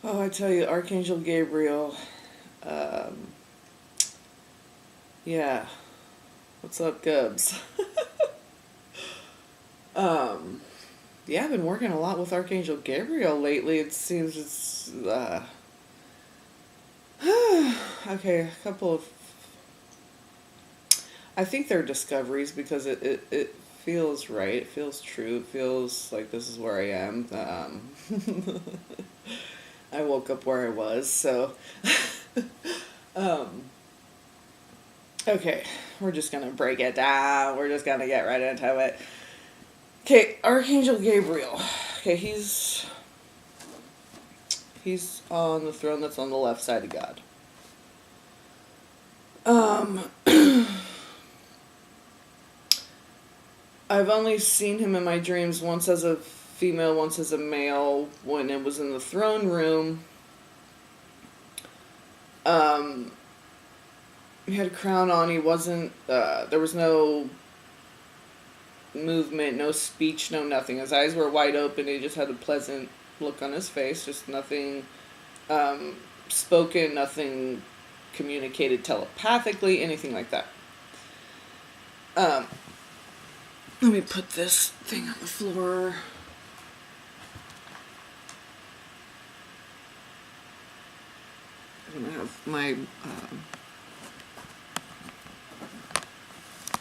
Oh, I tell you, Archangel Gabriel. Um, yeah. What's up, Gubs? um, yeah, I've been working a lot with Archangel Gabriel lately. It seems it's, okay, a couple of, I think they're discoveries because it feels right. It feels true. It feels like this is where I am. I woke up where I was, so. um, okay, we're just gonna break it down. We're just gonna get right into it. Okay, Archangel Gabriel. Okay, he's on the throne that's on the left side of God. I've only seen him in my dreams once as a female, once as a male. When it was in the throne room, he had a crown on. He wasn't. There was no movement, no speech, no nothing. His eyes were wide open. He just had a pleasant look on his face. Just nothing spoken, nothing communicated telepathically, anything like that. Let me put this thing on the floor. I'm gonna have my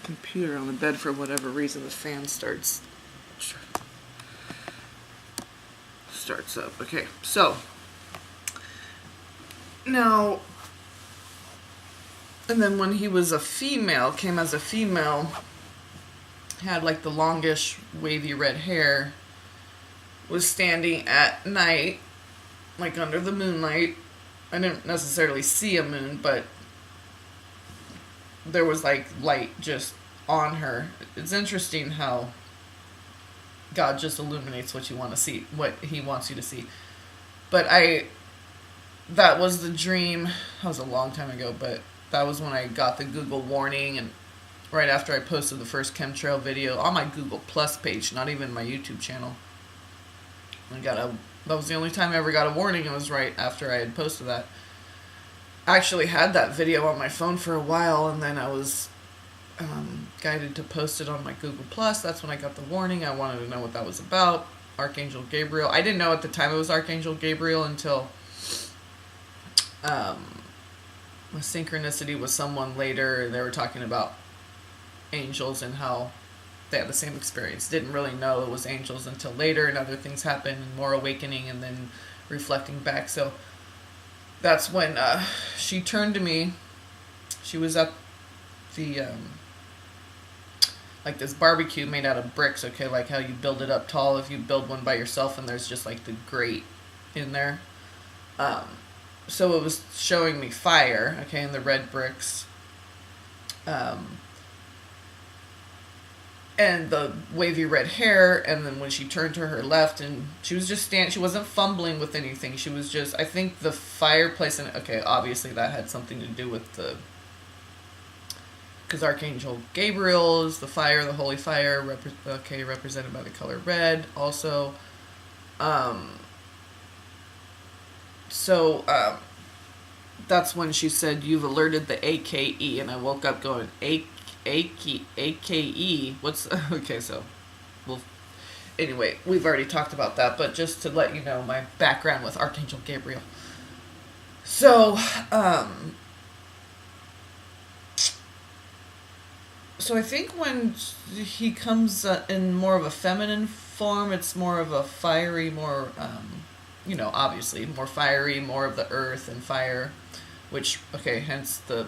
computer on the bed for whatever reason. The fan starts up. Okay, so now, and then when he was a female, came as a female, had like the longish wavy red hair, was standing at night, like under the moonlight. I didn't necessarily see a moon, but there was like light just on her. It's interesting how God just illuminates what you want to see, what he wants you to see. But that was the dream. That was a long time ago, but that was when I got the Google warning, and right after I posted the first chemtrail video on my Google Plus page, not even my YouTube channel. That was the only time I ever got a warning. It was right after I had posted that. I actually had that video on my phone for a while, and then I was guided to post it on my Google Plus. That's when I got the warning. I wanted to know what that was about. Archangel Gabriel. I didn't know at the time it was Archangel Gabriel until a synchronicity with someone later. They were talking about angels and how they had the same experience. Didn't really know it was angels until later, and other things happened, and more awakening, and then reflecting back. So that's when she turned to me. She was at the like this barbecue made out of bricks, okay, like how you build it up tall if you build one by yourself, and there's just like the grate in there. So it was showing me fire, okay, in the red bricks. And the wavy red hair, and then when she turned to her left, and she was just she wasn't fumbling with anything. She was just, I think the fireplace, and okay, obviously that had something to do with because Archangel Gabriel is the fire, the holy fire, represented by the color red, also. That's when she said, "You've alerted the AKE," and I woke up going, AKE, what's, okay, so, well, anyway, we've already talked about that, but just to let you know my background with Archangel Gabriel. So, so I think when he comes in more of a feminine form, it's more of a fiery, more, obviously, more fiery, more of the earth and fire, which, okay, hence the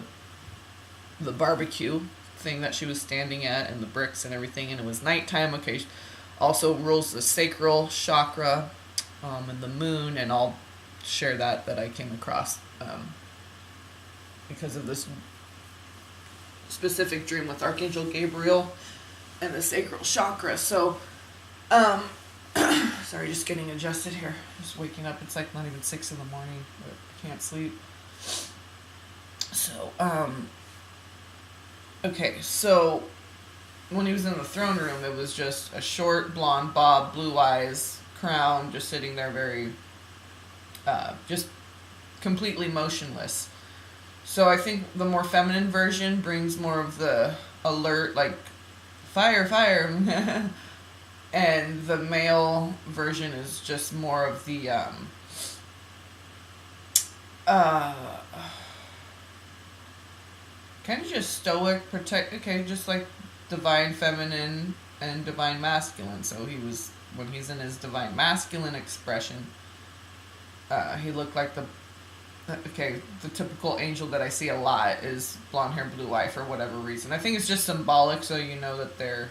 barbecue thing that she was standing at, and the bricks and everything, and it was nighttime. Okay, also rules the Sacral Chakra, and the moon, and I'll share that I came across because of this specific dream with Archangel Gabriel and the Sacral Chakra. So, sorry, just getting adjusted here. Just waking up. It's like not even 6 in the morning, but I can't sleep. So, okay, so when he was in the throne room, it was just a short blonde bob, blue eyes, crown, just sitting there very just completely motionless. So I think the more feminine version brings more of the alert, like fire, fire, and the male version is just more of the kind of just stoic, protect. Okay, just like divine feminine and divine masculine. So when he's in his divine masculine expression, he looked like the typical angel that I see a lot is blonde hair, blue eye for whatever reason. I think it's just symbolic, so you know that they're.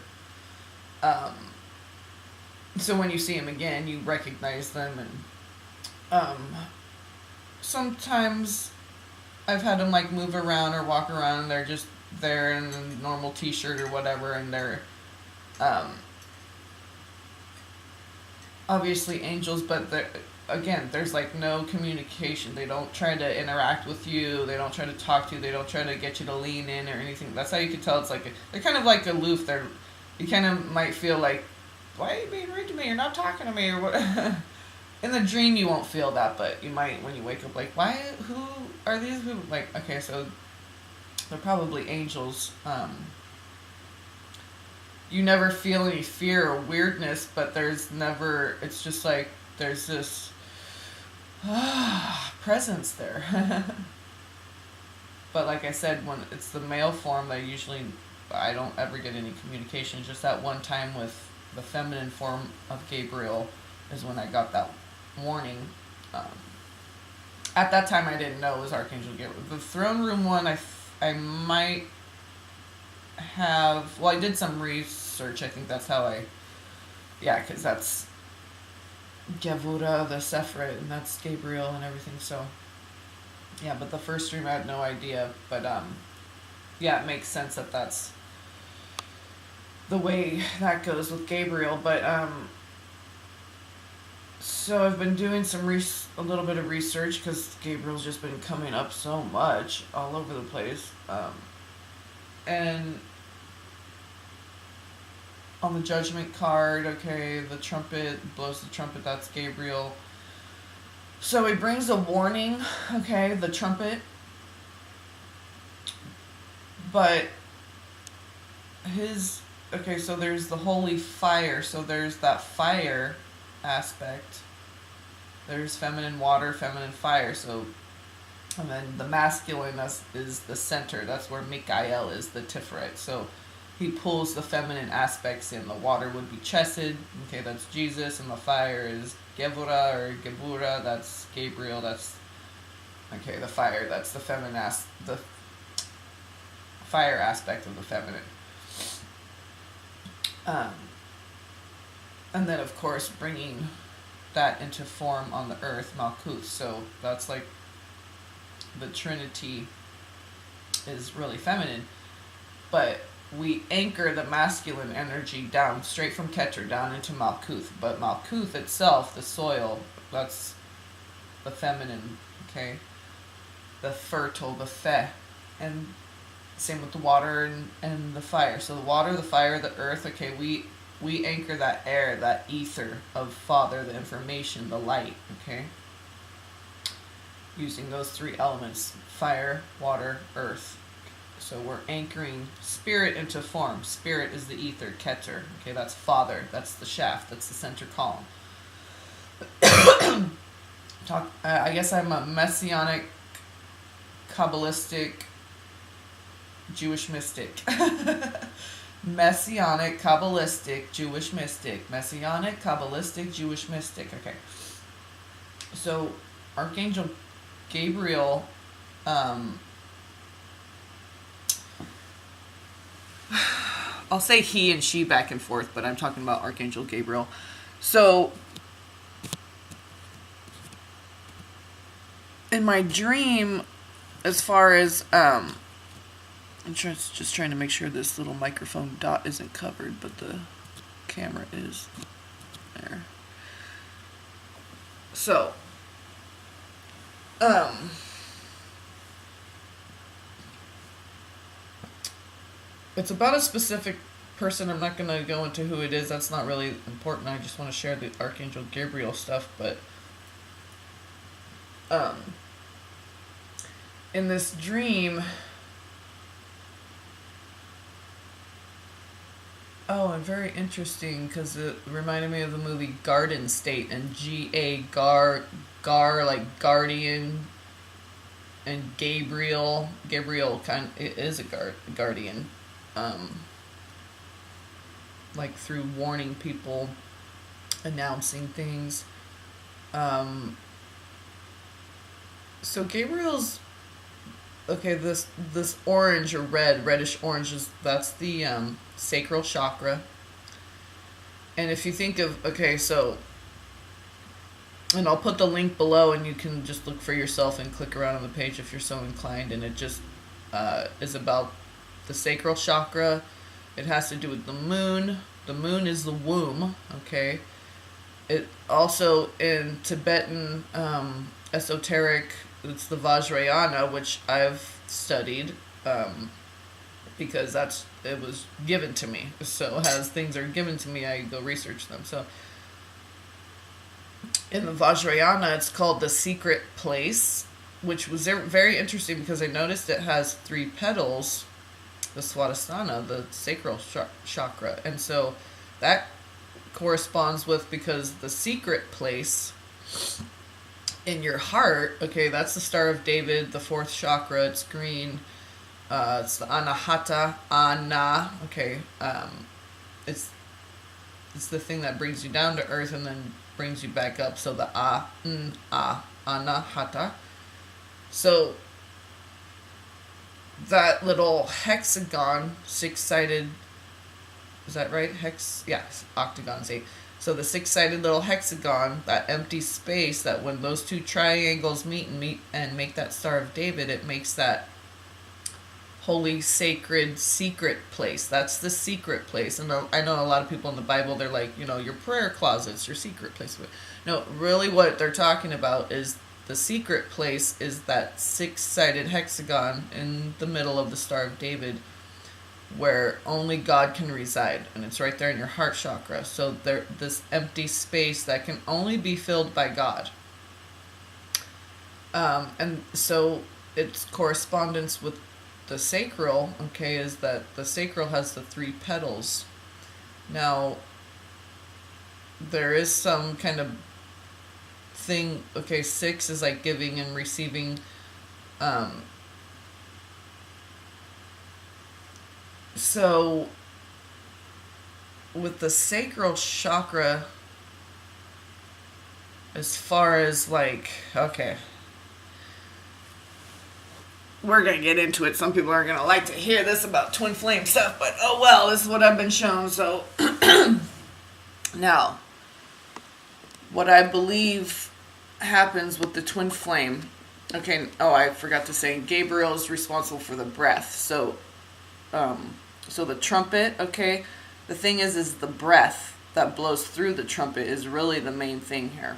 So when you see him again, you recognize them, and sometimes I've had them like move around or walk around, and they're just there in a normal T-shirt or whatever, and they're obviously angels, but again, there's like no communication. They don't try to interact with you. They don't try to talk to you. They don't try to get you to lean in or anything. That's how you can tell it's like they're kind of like aloof. You kind of might feel like, why are you being rude to me? You're not talking to me, or what? In the dream, you won't feel that, but you might when you wake up. Like, why? Who are these people? Like, okay, so they're probably angels. You never feel any fear or weirdness, but there's never. It's just like there's this presence there. But like I said, when it's the male form, I don't ever get any communication. Just that one time with the feminine form of GabrieEl is when I got that warning. At that time, I didn't know it was Archangel GabrieEl. The throne room one, I might have. Well, I did some research. I think that's how because that's Gevyrah, the Sephirot, and that's GabrieEl and everything. So, yeah, but the first dream I had no idea. But it makes sense that that's the way that goes with GabrieEl. But so I've been doing a little bit of research because GabrieEl's just been coming up so much all over the place. And on the judgment card, okay, the trumpet blows the trumpet, that's GabrieEl. So he brings a warning, okay, the trumpet. But so there's the holy fire, so there's that fire aspect. There's feminine water, feminine fire, and then the masculine is the center. That's where Michael is, the Tiferet. So he pulls the feminine aspects in. The water would be Chesed, okay, that's Jesus, and the fire is Gevurah or Geburah, that's GabrieEl, that's, okay, the fire, that's the feminine the fire aspect of the feminine. And then, of course, bringing that into form on the earth, Malkuth. So that's like the trinity is really feminine. But we anchor the masculine energy down, straight from Keter, down into Malkuth. But Malkuth itself, the soil, that's the feminine, okay? The fertile, the Fe. And same with the water and the fire. So the water, the fire, the earth, okay, we anchor that air, that ether of Father, the information, the light, okay? Using those three elements, fire, water, earth. So we're anchoring spirit into form. Spirit is the ether, Keter. Okay, that's Father, that's the shaft, that's the center column. I guess I'm a messianic, Kabbalistic, Jewish mystic. Messianic, Kabbalistic, Jewish mystic. Messianic, Kabbalistic, Jewish mystic. Okay. So, Archangel GabrieEl, I'll say he and she back and forth, but I'm talking about Archangel GabrieEl. So, in my dream, as far as, I'm just trying to make sure this little microphone dot isn't covered, but the camera is there. So, it's about a specific person. I'm not going to go into who it is. That's not really important. I just want to share the Archangel GabrieEl stuff, but Um, in this dream, oh, and very interesting because it reminded me of the movie Garden State, and Gar like guardian, and Gabriel kind is a guardian, um, like through warning people, announcing things. Um, so Gabriel's okay. This orange or reddish orange that's the sacral chakra. And if you think of and I'll put the link below, and you can just look for yourself and click around on the page if you're so inclined. And it just is about the sacral chakra. It has to do with the moon. The moon is the womb. Okay. It also in Tibetan esoteric, it's the Vajrayana, which I've studied because it was given to me. So as things are given to me, I go research them. So in the Vajrayana, it's called the secret place, which was very interesting because I noticed it has 3 petals, the Swadistana, the sacral chakra. And so that corresponds with, because the secret place in your heart, okay, that's the Star of David, the 4th chakra, it's green. It's the Anahata, okay. It's the thing that brings you down to earth and then brings you back up. So the Anahata. So that little hexagon, 6-sided, is that right? Octagon's 8. So the 6-sided little hexagon, that empty space, that when those 2 triangles meet and make that Star of David, it makes that holy, sacred, secret place. That's the secret place. And I know a lot of people in the Bible, they're like, your prayer closet's your secret place. No, really what they're talking about is the secret place is that 6-sided hexagon in the middle of the Star of David, where only God can reside. And it's right there in your heart chakra. So this empty space that can only be filled by God. And so its correspondence with the sacral, okay, is that the sacral has the 3 petals. Now, there is some kind of thing, okay, 6 is like giving and receiving. So, with the sacral chakra, as far as okay, we're going to get into it. Some people are going to like to hear this about twin flame stuff, but oh well, this is what I've been shown. So, now, what I believe happens with the twin flame, okay, I forgot to say, GabrieEl is responsible for the breath. So the trumpet, okay, the thing is the breath that blows through the trumpet is really the main thing here.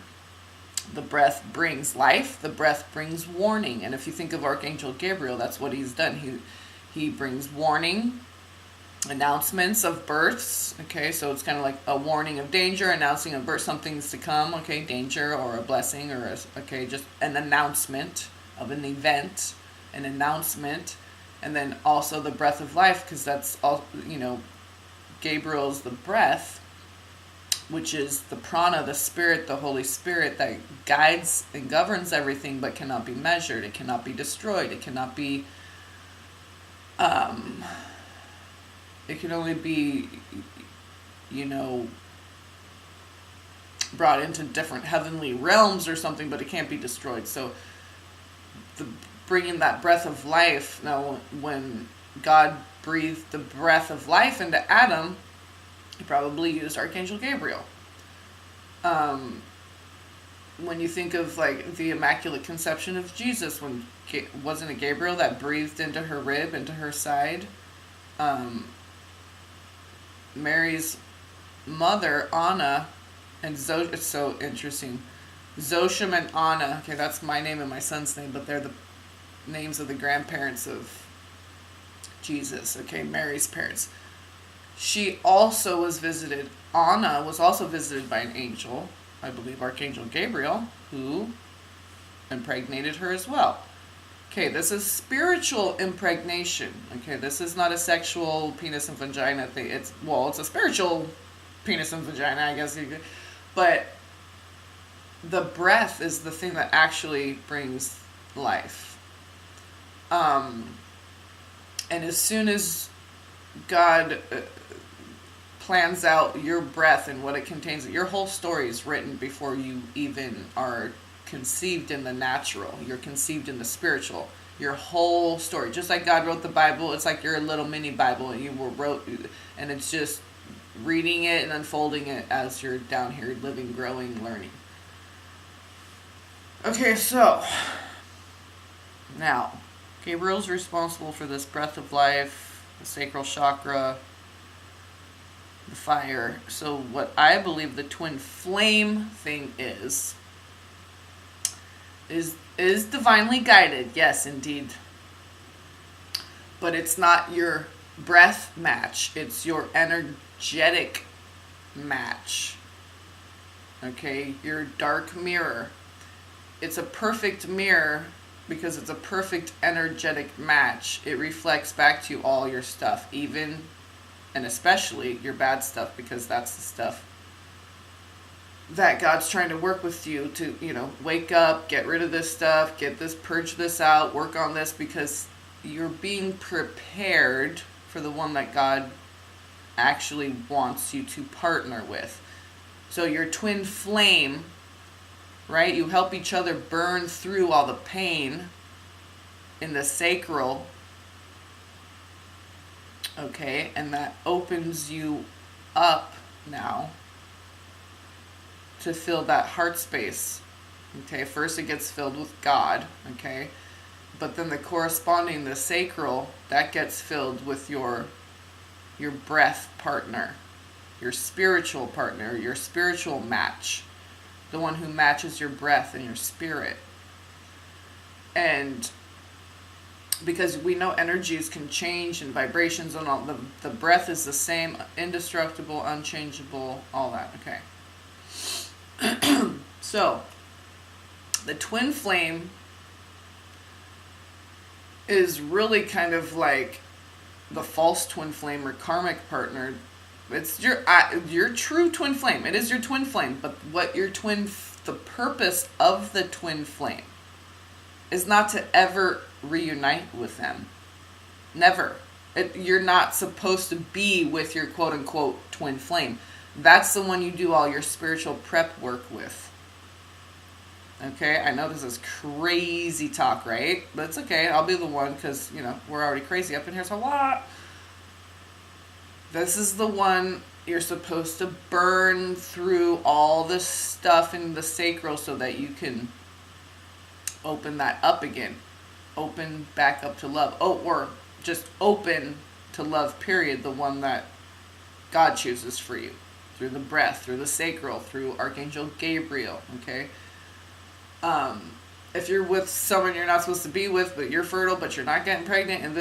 The breath brings life. The breath brings warning. And if you think of Archangel Gabriel, that's what he's done. He brings warning, announcements of births. Okay, so it's kind of like a warning of danger, announcing of birth, something's to come. Okay, danger or a blessing or just an announcement of an event, an announcement, and then also the breath of life, because that's all. Gabriel's the breath, which is the prana, the spirit, the Holy Spirit that guides and governs everything, but cannot be measured. It cannot be destroyed. It cannot be, it can only be, brought into different heavenly realms or something, but it can't be destroyed. So bringing that breath of life, now when God breathed the breath of life into Adam, he probably used Archangel Gabriel. When you think of the Immaculate Conception of Jesus, wasn't it Gabriel that breathed into her rib, into her side? Mary's mother, Anna, and it's so interesting. Zoshim and Anna, okay, that's my name and my son's name, but they're the names of the grandparents of Jesus, okay, Mary's parents. She also was visited, Anna was also visited by an angel, I believe Archangel Gabriel, who impregnated her as well. Okay, this is spiritual impregnation. Okay, this is not a sexual penis and vagina thing. It's a spiritual penis and vagina, I guess you could. But the breath is the thing that actually brings life. And as soon as God plans out your breath and what it contains, your whole story is written before you even are conceived in the natural. You're conceived in the spiritual. Your whole story, just like God wrote the Bible, it's like your little mini Bible, and and it's just reading it and unfolding it as you're down here living, growing, learning. Okay, so now Gabriel's responsible for this breath of life, the sacral chakra, the fire. So what I believe the twin flame thing is divinely guided. Yes, indeed. But it's not your breath match. It's your energetic match. Okay? Your dark mirror. It's a perfect mirror because it's a perfect energetic match. It reflects back to you all your stuff, even and especially your bad stuff, because that's the stuff that God's trying to work with you to, wake up, get rid of this stuff, purge this out, work on this, because you're being prepared for the one that God actually wants you to partner with. So your twin flame, right? You help each other burn through all the pain in the sacral. Okay, and that opens you up now to fill that heart space. Okay, first it gets filled with God, okay? But then the sacral, that gets filled with your breath partner, your spiritual partner, your spiritual match, the one who matches your breath and your spirit. And because we know energies can change and vibrations and all, the breath is the same, indestructible, unchangeable, all that, okay? So, the twin flame is really kind of like the false twin flame or karmic partner. It's your true twin flame. It is your twin flame, but the purpose of the twin flame is not to ever reunite with them. Never. You're not supposed to be with your quote-unquote twin flame. That's the one you do all your spiritual prep work with. Okay? I know this is crazy talk, right? But it's okay. I'll be the one because, we're already crazy up in here, so what? This is the one you're supposed to burn through all this stuff in the sacral so that you can open that up again. Open back up to love. Or just open to love, period. The one that God chooses for you. Through the breath, through the sacral, through Archangel GabrieEl, okay? If you're with someone you're not supposed to be with, but you're fertile, but you're not getting pregnant,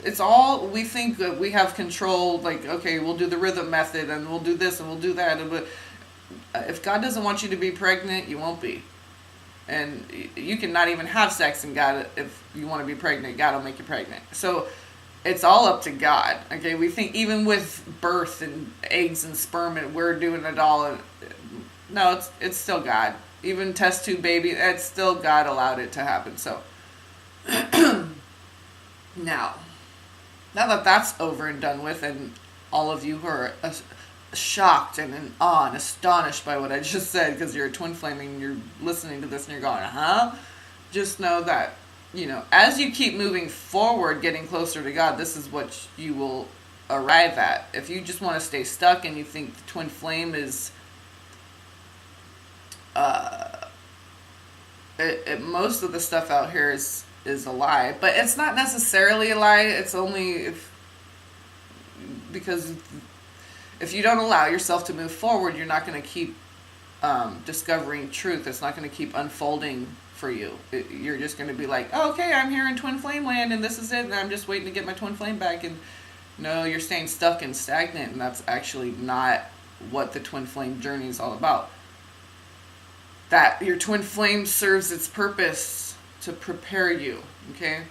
it's all, we think that we have control, like, okay, we'll do the rhythm method, and we'll do this, and we'll do that, but if God doesn't want you to be pregnant, you won't be. And you can not even have sex, and God, if you want to be pregnant, God will make you pregnant. So, it's all up to God, okay? We think even with birth and eggs and sperm, and we're doing it all. No, it's still God. Even test tube baby, it's still God allowed it to happen. So, now that that's over and done with, and all of you who are shocked and in awe and astonished by what I just said, because you're a twin flame and you're listening to this and you're going, huh? Just know that, as you keep moving forward, getting closer to God, this is what you will arrive at. If you just want to stay stuck and you think the twin flame is, most of the stuff out here is a lie, but it's not necessarily a lie. It's only because if you don't allow yourself to move forward, you're not going to keep discovering truth. It's not going to keep unfolding for you. You're just going to be like, oh, okay, I'm here in twin flame land and this is it, and I'm just waiting to get my twin flame back. And no, you're staying stuck and stagnant, and that's actually not what the twin flame journey is all about. that your twin flame serves its purpose to prepare you, okay?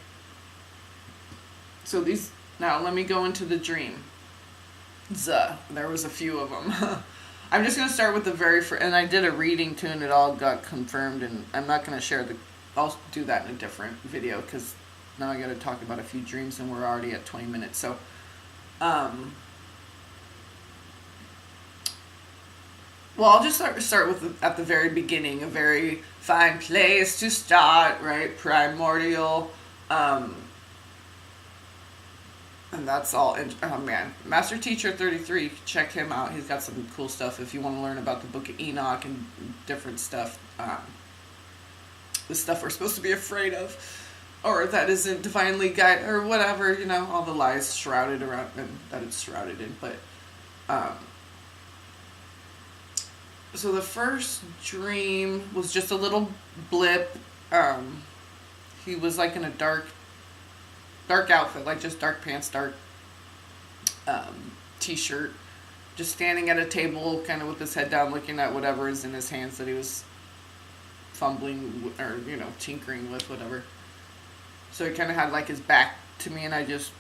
So now let me go into the dream. There was a few of them. I'm just going to start with the very first, and I did a reading too, and it all got confirmed, and I'm not going to share I'll do that in a different video, because now I got to talk about a few dreams, and we're already at 20 minutes, so, well, I'll just start with at the very beginning, a very fine place to start, right? Primordial, and that's all. Oh man, Master Teacher 33, check him out. He's got some cool stuff if you want to learn about the Book of Enoch and different stuff. The stuff we're supposed to be afraid of, or that isn't divinely guided, or whatever, you know, all the lies shrouded around, and that it's shrouded in. But so the first dream was just a little blip. He was like in a dark outfit, like just dark pants, dark t-shirt, just standing at a table, kind of with his head down, looking at whatever is in his hands that he was fumbling or, you know, tinkering with, whatever. So he kind of had like his back to me, and I just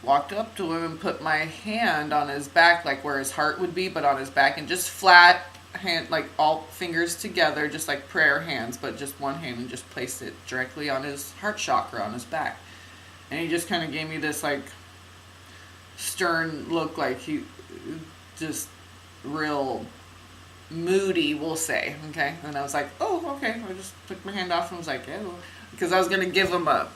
walked up to him and put my hand on his back, like where his heart would be, but on his back, and just flat hand, like all fingers together, just like prayer hands, but just one hand, and just placed it directly on his heart chakra on his back. And he just kind of gave me this like stern look, like he just real moody, we'll say, okay? And I was like, oh, okay. I just took my hand off and was like, yeah, because I was going to give him a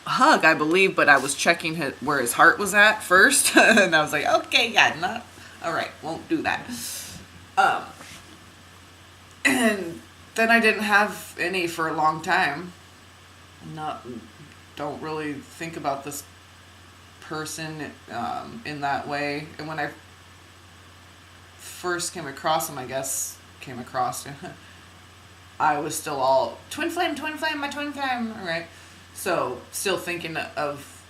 hug, I believe, but I was checking where his heart was at first. And I was like, okay, yeah, all right, won't do that. And then I didn't have any for a long time. Don't really think about this person in that way. And when I first came across him, I was still all twin flame, my twin flame, right? So still thinking of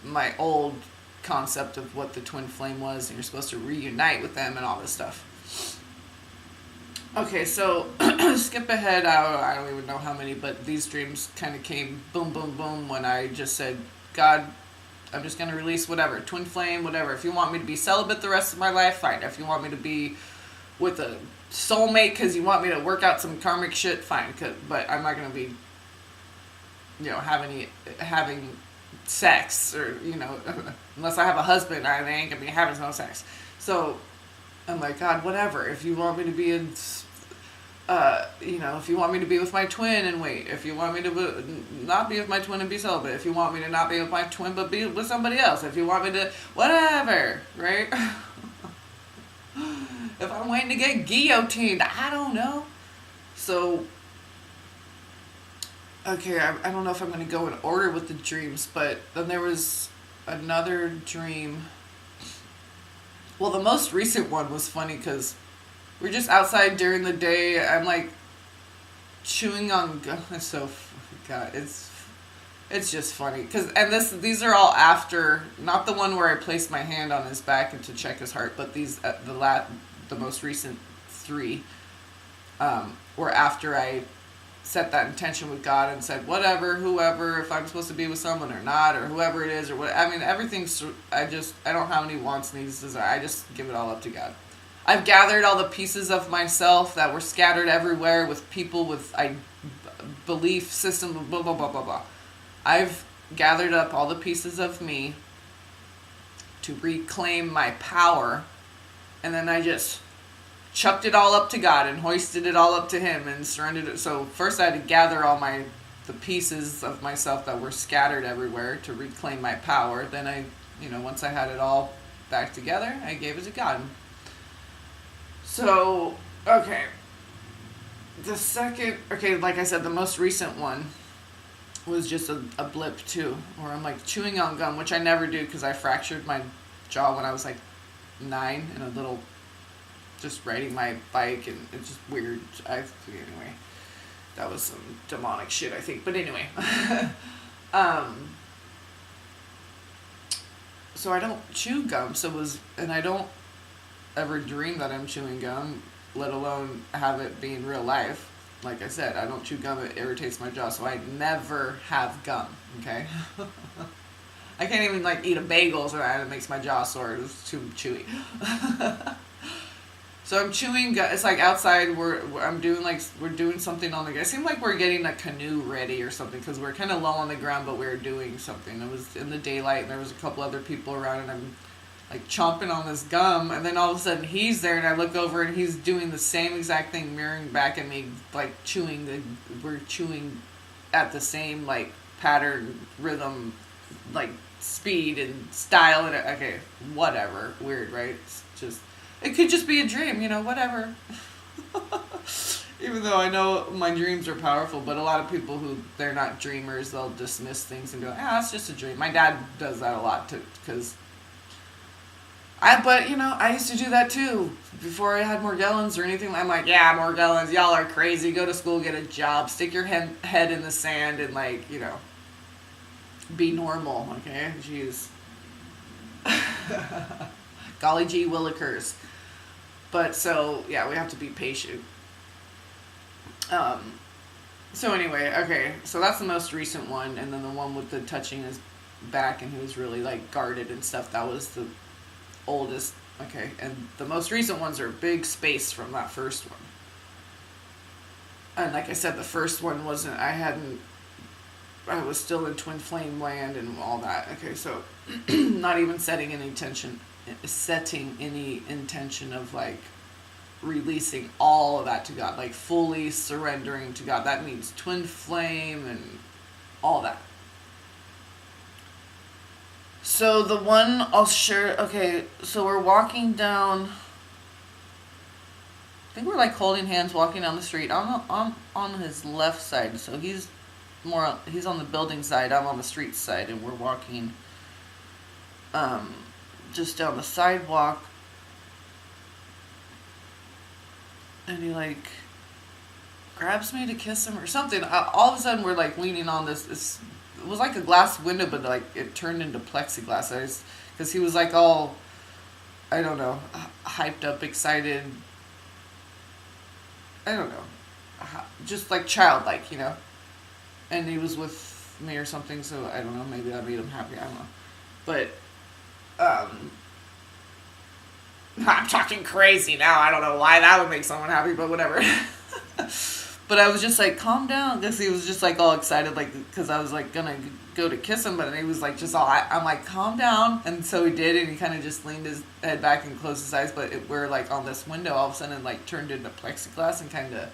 my old concept of what the twin flame was, and you're supposed to reunite with them and all this stuff. Okay, so skip ahead, I don't even know how many, but these dreams kind of came boom, boom, boom when I just said, God, I'm just going to release whatever, twin flame, whatever. If you want me to be celibate the rest of my life, fine. If you want me to be with a soulmate because you want me to work out some karmic shit, fine. But I'm not going to be, you know, having sex, or, you know, unless I have a husband, I ain't going to be having no sex. So I'm like, God, whatever. If you want me to be in, you know, if you want me to be with my twin and wait, if you want me to not be with my twin and be celibate, if you want me to not be with my twin but be with somebody else, if you want me to, whatever, right? If I'm waiting to get guillotined, I don't know. So, okay, I don't know if I'm going to go in order with the dreams, but then there was another dream. Well, the most recent one was funny because we're just outside during the day. I'm like chewing on gum. It's just funny these are all after, not the one where I placed my hand on his back and to check his heart, but these the most recent three were after I set that intention with God and said whatever, whoever, if I'm supposed to be with someone or not, or whoever it is, or what. I mean, everything's. I don't have any wants, needs, desires. I just give it all up to God. I've gathered all the pieces of myself that were scattered everywhere with people with belief system, blah, blah, blah, blah, blah. I've gathered up all the pieces of me to reclaim my power, and then I just chucked it all up to God and hoisted it all up to Him and surrendered it. So first I had to gather all the pieces of myself that were scattered everywhere to reclaim my power. Then I, once I had it all back together, I gave it to God. So, okay. Like I said, the most recent one was just a blip too, where I'm like chewing on gum, which I never do because I fractured my jaw when I was like 9 in a little, just riding my bike, and it's just weird. Anyway, that was some demonic shit, I think. But anyway, so I don't chew gum. And I don't ever dream that I'm chewing gum. let alone have it be in real life. Like I said, I don't chew gum, it irritates my jaw, so I never have gum, okay? I can't even like eat a bagel, so that it makes my jaw sore. It's too chewy. So I'm chewing. It's like outside. We're doing something on the. It seemed like we're getting a canoe ready or something because we're kind of low on the ground, but we were doing something. It was in the daylight, and there was a couple other people around, and I'm like chomping on this gum, and then all of a sudden he's there, and I look over, and he's doing the same exact thing, mirroring back at me, like chewing. We're chewing at the same like pattern, rhythm, like speed and style, and okay, whatever. Weird, right? It's just. It could just be a dream, whatever. Even though I know my dreams are powerful, but a lot of people who, they're not dreamers, they'll dismiss things and be like, it's just a dream. My dad does that a lot too, because I used to do that too. Before I had Morgellons or anything, I'm like, yeah, Morgellons, y'all are crazy. Go to school, get a job, stick your head in the sand and be normal, okay? Jeez. Golly gee willikers. But so, yeah, we have to be patient. So anyway, okay, so that's the most recent one, and then the one with the touching his back and he was really like guarded and stuff, that was the oldest, okay, and the most recent ones are a big space from that first one. And like I said, the first one wasn't, I was still in twin flame land and all that, okay, so not even setting any intention of like releasing all of that to God, like fully surrendering to God. That means twin flame and all that. So the one I'll share, okay, so we're walking down, I think we're like holding hands walking down the street. I'm on his left side, so he's on the building side, I'm on the street side, and we're walking just down the sidewalk, and he like grabs me to kiss him or something. All of a sudden we're like leaning on this it was like a glass window, but like it turned into plexiglass, because he was like all, I don't know, hyped up, excited, I don't know, just like childlike, and he was with me or something, so I don't know, maybe that made him happy, I don't know, but I'm talking crazy now. I don't know why that would make someone happy, but whatever. But I was just like, calm down, because he was just like all excited, like, because I was like gonna go to kiss him, but he was like just all, I'm like, calm down, and so he did, and he kind of just leaned his head back and closed his eyes, but we're like on this window, all of a sudden it like turned into plexiglass and kind of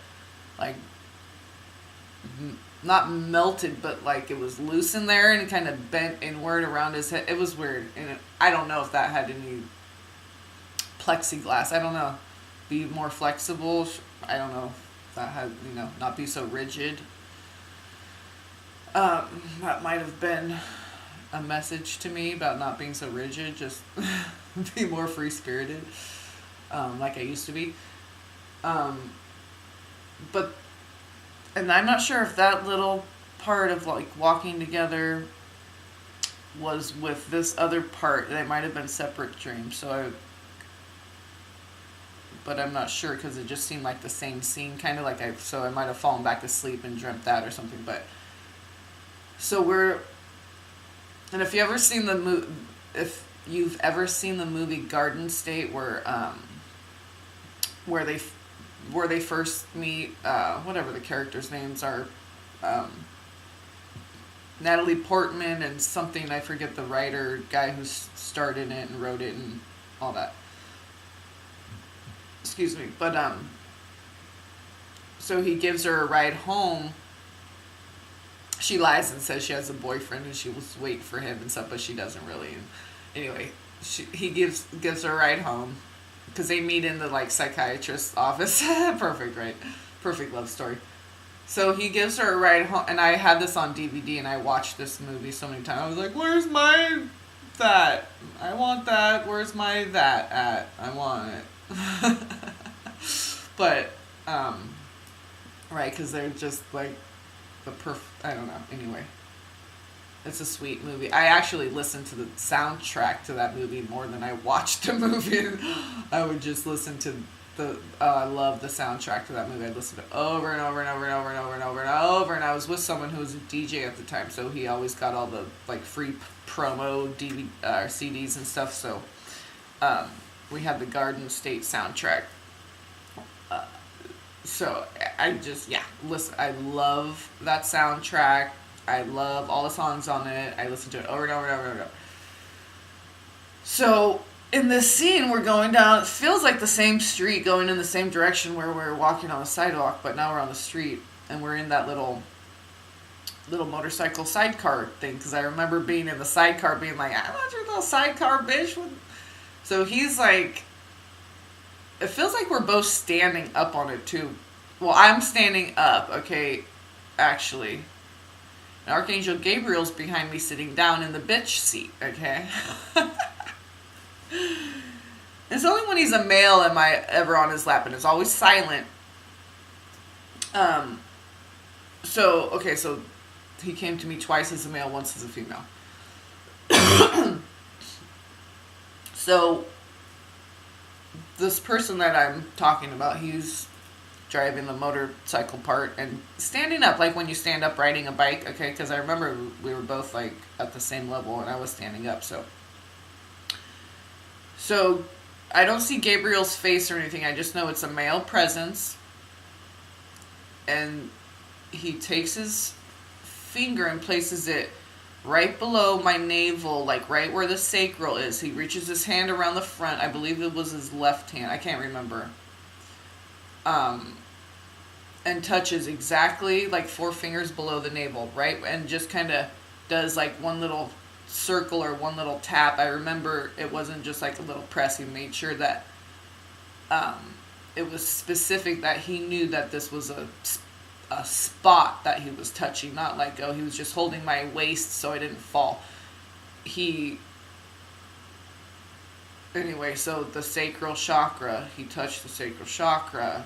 like not melted, but like it was loose in there and kind of bent inward around his head. It was weird, and I don't know if that had any plexiglass. I don't know. Be more flexible. I don't know if that had, not be so rigid. That might have been a message to me about not being so rigid. Just be more free-spirited, like I used to be. But. And I'm not sure if that little part of like walking together was with this other part. They might have been separate dreams. But I'm not sure, because it just seemed like the same scene, kind of like so I might have fallen back to sleep and dreamt that or something. But so and if you've ever seen the movie Garden State, where they first meet, whatever the characters' names are, Natalie Portman and something, I forget the writer guy who starred in it and wrote it and all that. Excuse me. But, so he gives her a ride home. She lies and says she has a boyfriend and she was waiting for him and stuff, but she doesn't really. And anyway, he gives her a ride home, because they meet in the like psychiatrist's office. Perfect, right? Perfect love story. So he gives her a ride home, and I had this on DVD, and I watched this movie so many times. I was like, "Where's my that? I want that. Where's my that at? I want it." But right, because they're just like the I don't know. Anyway. It's a sweet movie. I actually listened to the soundtrack to that movie more than I watched the movie. I would just listen to I love the soundtrack to that movie. I listened to it over and over and over and over and over and over and over. And I was with someone who was a DJ at the time, so he always got all the like free promo DVD CDs and stuff. So we had the Garden State soundtrack. So I just listen. I love that soundtrack. I love all the songs on it. I listen to it over and over and over and over. So in this scene, we're going down, it feels like the same street, going in the same direction where we're walking on the sidewalk, but now we're on the street, and we're in that little motorcycle sidecar thing, because I remember being in the sidecar being like, I want your little sidecar, bitch. So he's like, it feels like we're both standing up on it, too. Well, I'm standing up, okay, actually. And Archangel Gabriel's behind me sitting down in the bitch seat, okay? It's only when he's a male am I ever on his lap, and it's always silent. So he came to me twice as a male, once as a female. So this person that I'm talking about, he's driving the motorcycle part and standing up, like when you stand up riding a bike, okay? Because I remember we were both like at the same level, and I was standing up, So I don't see Gabriel's face or anything. I just know it's a male presence. And he takes his finger and places it right below my navel, like right where the sacral is. He reaches his hand around the front. I believe it was his left hand. I can't remember. And touches exactly like 4 fingers below the navel, right? And just kind of does like one little circle or one little tap. I remember it wasn't just like a little press. He made sure that it was specific, that he knew that this was a spot that he was touching, not like, oh, he was just holding my waist so I didn't fall. Anyway, so the sacral chakra, he touched the sacral chakra.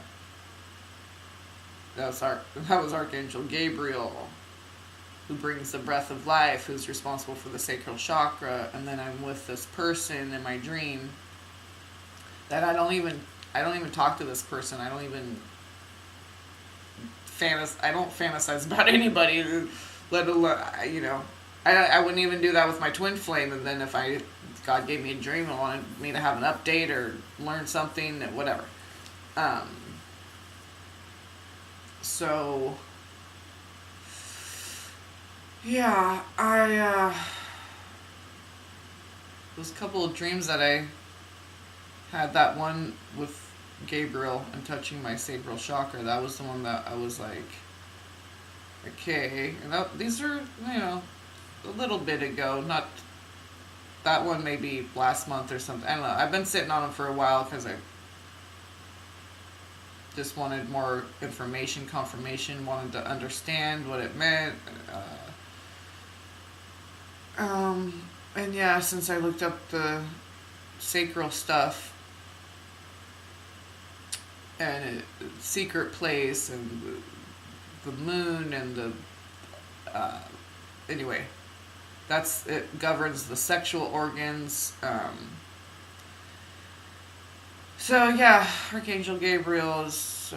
That was Archangel Gabriel, who brings the breath of life, who's responsible for the sacral chakra. And then I'm with this person in my dream that I don't even talk to this person. I don't fantasize about anybody, let alone, I wouldn't even do that with my twin flame. And then if God gave me a dream and wanted me to have an update or learn something, whatever. So yeah, those couple of dreams that I had, that one with Gabriel and touching my sacral chakra, that was the one that I was like, okay. And these are, a little bit ago, not that one, maybe last month or something. I don't know. I've been sitting on them for a while because I just wanted more information, confirmation, wanted to understand what it meant. And yeah, since I looked up the sacral stuff and secret place and the moon and the anyway, it governs the sexual organs. So yeah, Archangel Gabriel is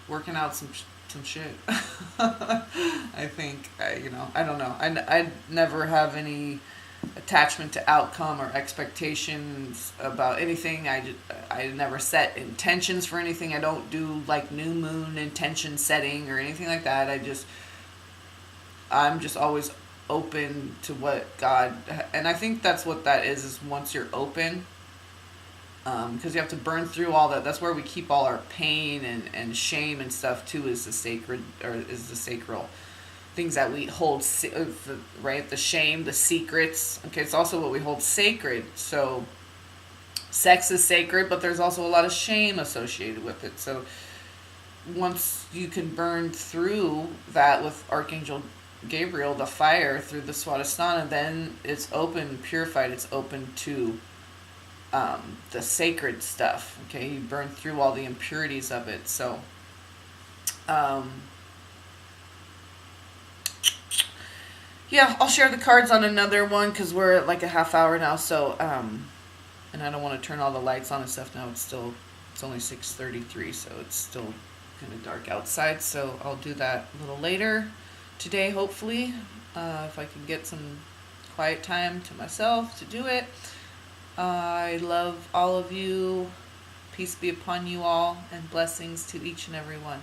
working out some shit. I think, I don't know. I never have any attachment to outcome or expectations about anything. I never set intentions for anything. I don't do like new moon intention setting or anything like that. I'm just always open to what God, and I think that's what that is once you're open, because you have to burn through all that. That's where we keep all our pain and shame and stuff too, is the sacred, or is the sacral things that we hold, right? The shame, the secrets. Okay, it's also what we hold sacred. So sex is sacred, but there's also a lot of shame associated with it. So once you can burn through that with Archangel Gabriel, the fire, through the Swadistana, then it's open, purified, it's open to the sacred stuff. Okay, you burn through all the impurities of it. So yeah, I'll share the cards on another one because we're at like a half hour now. So And I don't want to turn all the lights on and stuff now. It's only 6:33, so it's still kind of dark outside. So I'll do that a little later today, hopefully, if I can get some quiet time to myself to do it. I love all of you. Peace be upon you all, and blessings to each and every one.